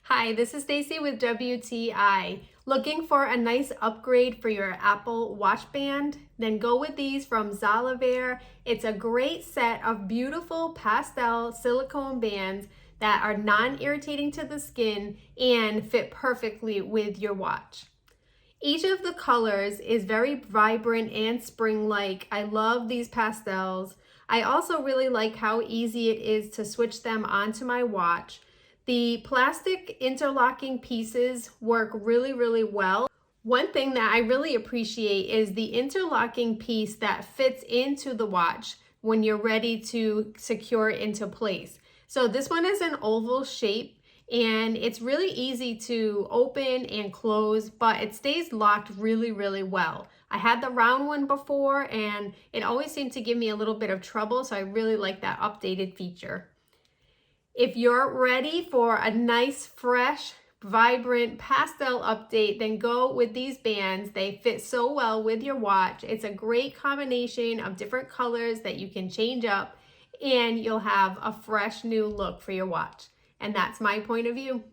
Hi, this is Stacy with WTI. Looking for a nice upgrade for your Apple Watch band? Then go with these from ZALAVER. It's a great set of beautiful pastel silicone bands that are non-irritating to the skin and fit perfectly with your watch. Each of the colors is very vibrant and spring-like. I love these pastels. I also really like how easy it is to switch them onto my watch. The plastic interlocking pieces work really well. One thing that I really appreciate is the interlocking piece that fits into the watch when you're ready to secure it into place. So this one is an oval shape and it's really easy to open and close, but it stays locked really well. I had the round one before and it always seemed to give me a little bit of trouble, so I really like that updated feature. If you're ready for a nice, fresh, vibrant pastel update, then go with these bands. They fit so well with your watch. It's a great combination of different colors that you can change up and you'll have a fresh new look for your watch. And that's my point of view.